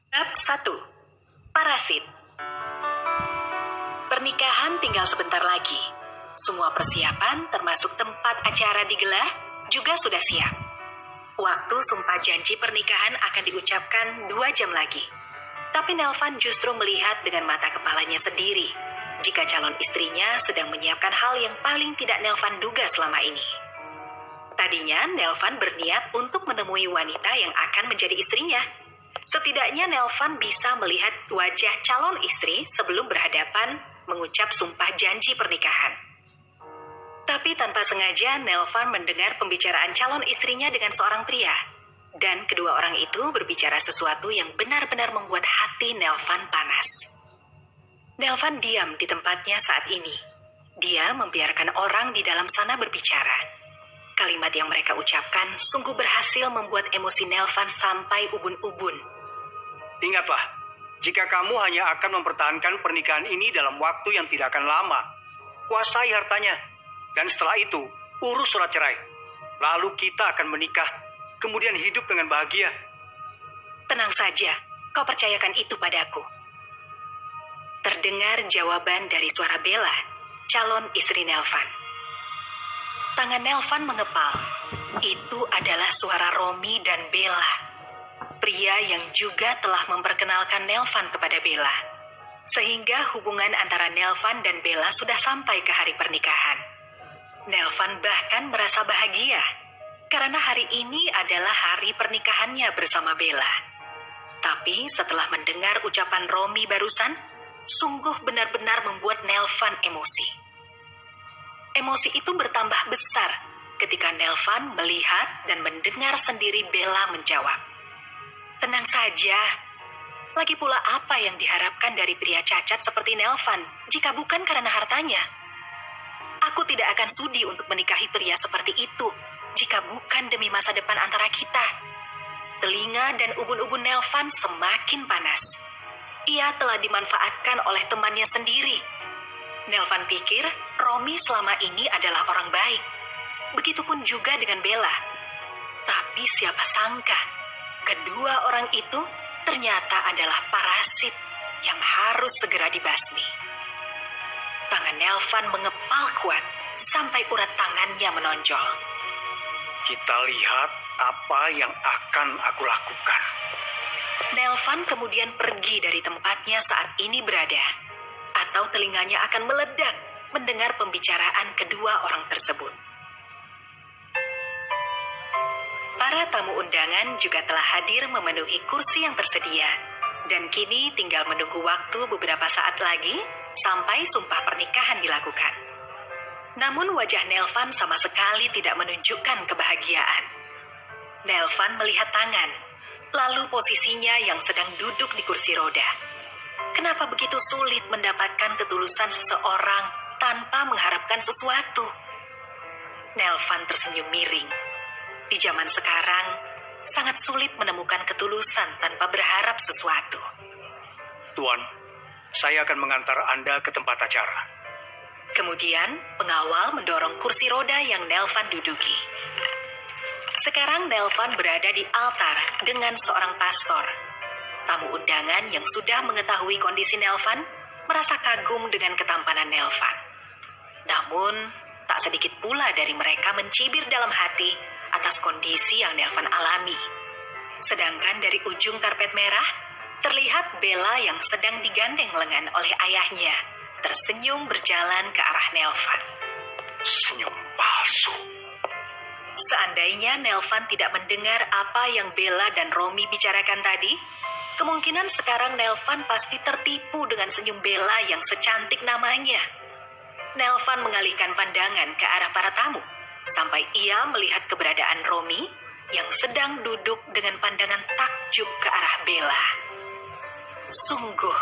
Bab 1. Parasit. Pernikahan tinggal sebentar lagi. Semua persiapan termasuk tempat acara digelar juga sudah siap. Waktu sumpah janji pernikahan akan diucapkan 2 jam lagi. Tapi Nelvan justru melihat dengan mata kepalanya sendiri jika calon istrinya sedang menyiapkan hal yang paling tidak Nelvan duga selama ini. Tadinya Nelvan berniat untuk menemui wanita yang akan menjadi istrinya. Setidaknya Nelvan bisa melihat wajah calon istri sebelum berhadapan mengucap sumpah janji pernikahan. Tapi tanpa sengaja Nelvan mendengar pembicaraan calon istrinya dengan seorang pria. Dan kedua orang itu berbicara sesuatu yang benar-benar membuat hati Nelvan panas. Nelvan diam di tempatnya saat ini. Dia membiarkan orang di dalam sana berbicara. Kalimat yang mereka ucapkan sungguh berhasil membuat emosi Nelvan sampai ubun-ubun. Ingatlah, jika kamu hanya akan mempertahankan pernikahan ini dalam waktu yang tidak akan lama, kuasai hartanya, dan setelah itu urus surat cerai. Lalu kita akan menikah, kemudian hidup dengan bahagia. Tenang saja, kau percayakan itu padaku. Terdengar jawaban dari suara Bella, calon istri Nelvan. Tangan Nelvan mengepal. Itu adalah suara Romi dan Bella. Pria yang juga telah memperkenalkan Nelvan kepada Bella. Sehingga hubungan antara Nelvan dan Bella sudah sampai ke hari pernikahan. Nelvan bahkan merasa bahagia karena hari ini adalah hari pernikahannya bersama Bella. Tapi setelah mendengar ucapan Romi barusan, sungguh benar-benar membuat Nelvan emosi. Emosi itu bertambah besar ketika Nelvan melihat dan mendengar sendiri Bella menjawab. Tenang saja, lagi pula apa yang diharapkan dari pria cacat seperti Nelvan jika bukan karena hartanya? Aku tidak akan sudi untuk menikahi pria seperti itu jika bukan demi masa depan antara kita. Telinga dan ubun-ubun Nelvan semakin panas. Ia telah dimanfaatkan oleh temannya sendiri. Nelvan pikir Romi selama ini adalah orang baik. Begitupun juga dengan Bella. Tapi siapa sangka kedua orang itu ternyata adalah parasit yang harus segera dibasmi. Tangan Nelvan mengepal kuat sampai urat tangannya menonjol. Kita lihat apa yang akan aku lakukan. Nelvan kemudian pergi dari tempatnya saat ini berada. Atau telinganya akan meledak mendengar pembicaraan kedua orang tersebut. Para tamu undangan juga telah hadir memenuhi kursi yang tersedia. Dan kini tinggal menunggu waktu beberapa saat lagi sampai sumpah pernikahan dilakukan. Namun wajah Nelvan sama sekali tidak menunjukkan kebahagiaan. Nelvan melihat tangan, lalu posisinya yang sedang duduk di kursi roda. Kenapa begitu sulit mendapatkan ketulusan seseorang tanpa mengharapkan sesuatu? Nelvan tersenyum miring. Di zaman sekarang, sangat sulit menemukan ketulusan tanpa berharap sesuatu. Tuan, saya akan mengantar Anda ke tempat acara. Kemudian, pengawal mendorong kursi roda yang Nelvan duduki. Sekarang Nelvan berada di altar dengan seorang pastor. Tamu undangan yang sudah mengetahui kondisi Nelvan merasa kagum dengan ketampanan Nelvan. Namun, tak sedikit pula dari mereka mencibir dalam hati atas kondisi yang Nelvan alami. Sedangkan dari ujung karpet merah, terlihat Bella yang sedang digandeng lengan oleh ayahnya, tersenyum berjalan ke arah Nelvan. Senyum palsu. Seandainya Nelvan tidak mendengar apa yang Bella dan Romi bicarakan tadi, kemungkinan sekarang Nelvan pasti tertipu dengan senyum Bella yang secantik namanya. Nelvan mengalihkan pandangan ke arah para tamu, sampai ia melihat keberadaan Romi yang sedang duduk dengan pandangan takjub ke arah Bella. Sungguh,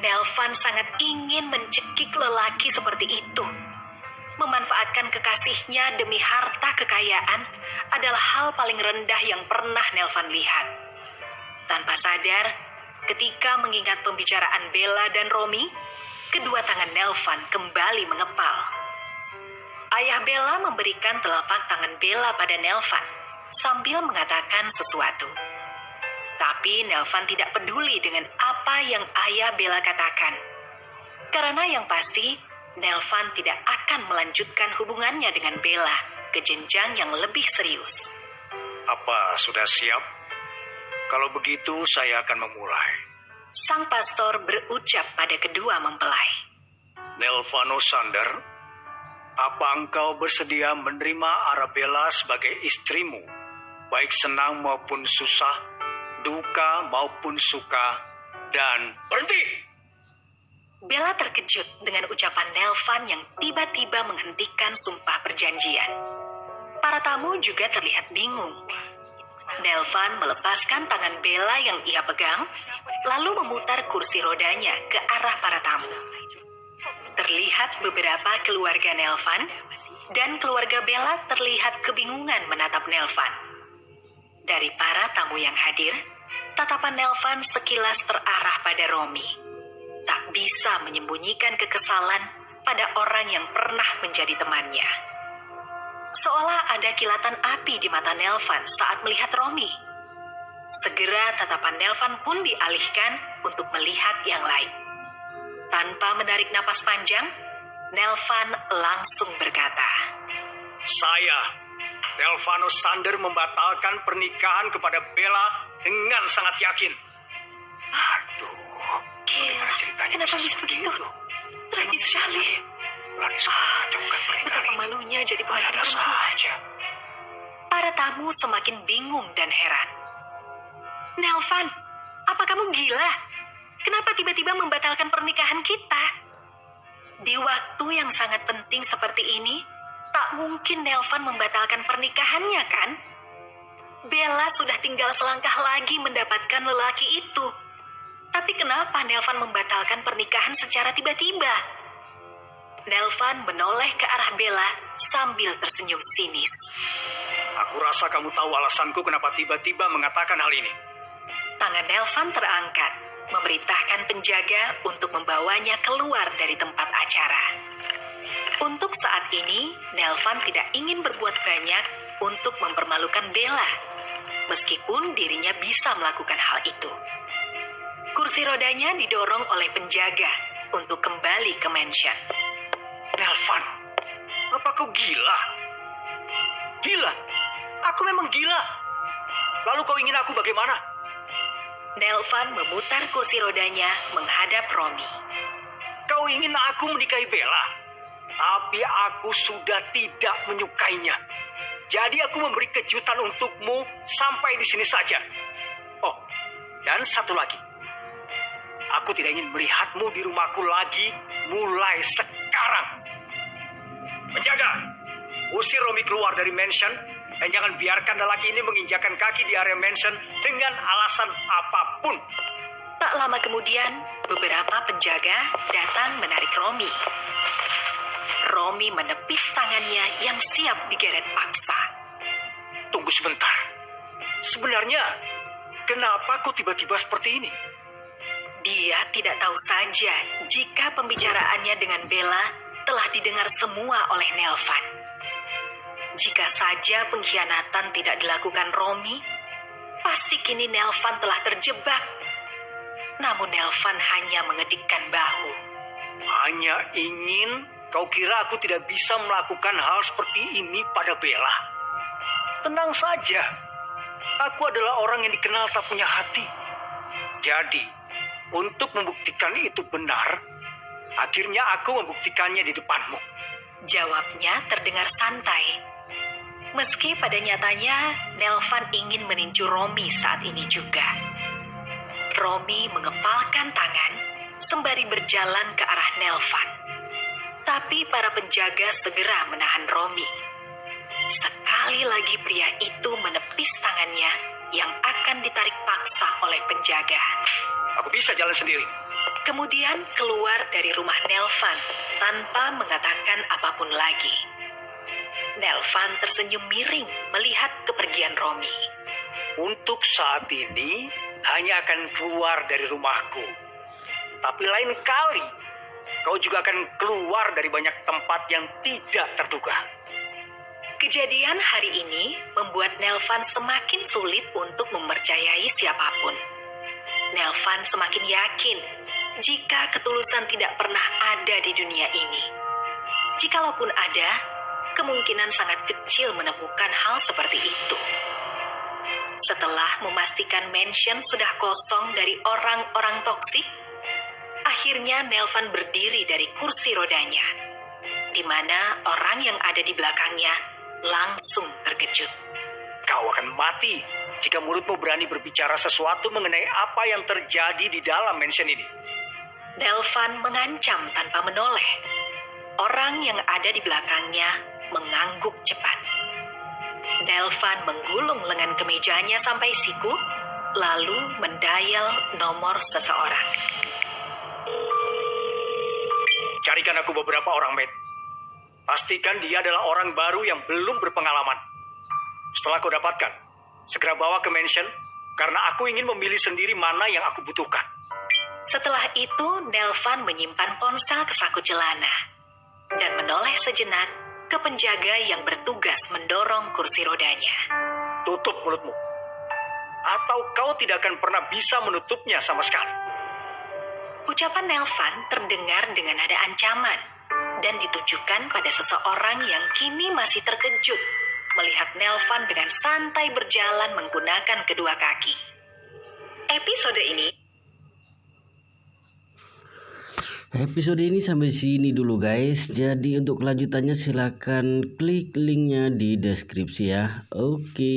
Nelvan sangat ingin mencekik lelaki seperti itu. Memanfaatkan kekasihnya demi harta kekayaan adalah hal paling rendah yang pernah Nelvan lihat. Tanpa sadar, ketika mengingat pembicaraan Bella dan Romi, kedua tangan Nelvan kembali mengepal. Ayah Bella memberikan telapak tangan Bella pada Nelvan sambil mengatakan sesuatu. Tapi Nelvan tidak peduli dengan apa yang ayah Bella katakan. Karena yang pasti, Nelvan tidak akan melanjutkan hubungannya dengan Bella ke jenjang yang lebih serius. Apa sudah siap? Kalau begitu saya akan memulai. Sang pastor berucap pada kedua mempelai. Nelvano Sander, apa engkau bersedia menerima Arabella sebagai istrimu, baik senang maupun susah, duka maupun suka, dan berhenti! Bella terkejut dengan ucapan Nelvan yang tiba-tiba menghentikan sumpah perjanjian. Para tamu juga terlihat bingung. Nelvan melepaskan tangan Bella yang ia pegang, lalu memutar kursi rodanya ke arah para tamu. Terlihat beberapa keluarga Nelvan, dan keluarga Bella terlihat kebingungan menatap Nelvan. Dari para tamu yang hadir, tatapan Nelvan sekilas terarah pada Romi. Tak bisa menyembunyikan kekesalan pada orang yang pernah menjadi temannya. Seolah ada kilatan api di mata Nelvan saat melihat Romi. Segera tatapan Nelvan pun dialihkan untuk melihat yang lain. Tanpa menarik napas panjang, Nelvan langsung berkata, Saya, Nelvano Sander, membatalkan pernikahan kepada Bella dengan sangat yakin. Aduh, Gila, ceritanya kenapa bisa bisa begitu? begitu? Tragis sekali. Berani mengacaukan pernikahan Betapa ini. malunya jadi Ada pengantin perempuan. saja. Para tamu semakin bingung dan heran. Nelvan, apa kamu gila? Kenapa tiba-tiba membatalkan pernikahan kita? Di waktu yang sangat penting seperti ini, tak mungkin Nelvan membatalkan pernikahannya, kan? Bella sudah tinggal selangkah lagi mendapatkan lelaki itu. Tapi kenapa Nelvan membatalkan pernikahan secara tiba-tiba? Nelvan menoleh ke arah Bella sambil tersenyum sinis. Aku rasa kamu tahu alasanku kenapa tiba-tiba mengatakan hal ini. Tangan Nelvan terangkat, memerintahkan penjaga untuk membawanya keluar dari tempat acara. Untuk saat ini, Nelvan tidak ingin berbuat banyak untuk mempermalukan Bella, meskipun dirinya bisa melakukan hal itu. Kursi rodanya didorong oleh penjaga untuk kembali ke mansion. Nelvan, apa kau gila? Gila? Aku memang gila. Lalu kau ingin aku bagaimana? Nelvan memutar kursi rodanya menghadap Romi. Kau ingin aku menikahi Bella? Tapi aku sudah tidak menyukainya. Jadi aku memberi kejutan untukmu sampai di sini saja. Oh, dan satu lagi. Aku tidak ingin melihatmu di rumahku lagi mulai sekarang. Penjaga, usir Romi keluar dari mansion dan jangan biarkan lelaki ini menginjakan kaki di area mansion dengan alasan apapun. Tak lama kemudian, beberapa penjaga datang menarik Romi. Romi menepis tangannya yang siap digeret paksa. Tunggu sebentar. Sebenarnya, kenapa kau tiba-tiba seperti ini? Dia tidak tahu saja jika pembicaraannya dengan Bella telah didengar semua oleh Nelvan. Jika saja pengkhianatan tidak dilakukan Romi, pasti kini Nelvan telah terjebak. Namun Nelvan hanya mengedikkan bahu. Hanya ingin kau kira aku tidak bisa melakukan hal seperti ini pada Bella? Tenang saja. Aku adalah orang yang dikenal tak punya hati. Jadi, untuk membuktikan itu benar, akhirnya aku membuktikannya di depanmu. Jawabnya terdengar santai. Meski pada nyatanya Nelvan ingin meninju Romi saat ini juga. Romi mengepalkan tangan sembari berjalan ke arah Nelvan. Tapi para penjaga segera menahan Romi. Sekali lagi pria itu menepis tangannya yang akan ditarik paksa oleh penjaga. Aku bisa jalan sendiri. Kemudian keluar dari rumah Nelvan tanpa mengatakan apapun lagi. Nelvan tersenyum miring melihat kepergian Romi. Untuk saat ini, hanya akan keluar dari rumahku. Tapi lain kali, kau juga akan keluar dari banyak tempat yang tidak terduga. Kejadian hari ini membuat Nelvan semakin sulit untuk mempercayai siapapun. Nelvan semakin yakin jika ketulusan tidak pernah ada di dunia ini. Jikalaupun ada, kemungkinan sangat kecil menemukan hal seperti itu. Setelah memastikan mansion sudah kosong dari orang-orang toksik, akhirnya Nelvan berdiri dari kursi rodanya, di mana orang yang ada di belakangnya langsung terkejut. Kau akan mati jika mulutmu berani berbicara sesuatu mengenai apa yang terjadi di dalam mansion ini. Nelvan mengancam tanpa menoleh. Orang yang ada di belakangnya mengangguk cepat. Nelvan menggulung lengan kemejanya sampai siku, lalu mendayal nomor seseorang. Carikan aku beberapa orang, Matt. Pastikan dia adalah orang baru yang belum berpengalaman. Setelah kau dapatkan, segera bawa ke mansion, karena aku ingin memilih sendiri mana yang aku butuhkan. Setelah itu, Nelvan menyimpan ponsel ke saku celana dan menoleh sejenak ke penjaga yang bertugas mendorong kursi rodanya. Tutup mulutmu. Atau kau tidak akan pernah bisa menutupnya sama sekali. Ucapan Nelvan terdengar dengan nada ancaman dan ditujukan pada seseorang yang kini masih terkejut melihat Nelvan dengan santai berjalan menggunakan kedua kaki. Episode ini sampai sini dulu guys. Jadi untuk kelanjutannya silahkan klik linknya di deskripsi ya. Oke.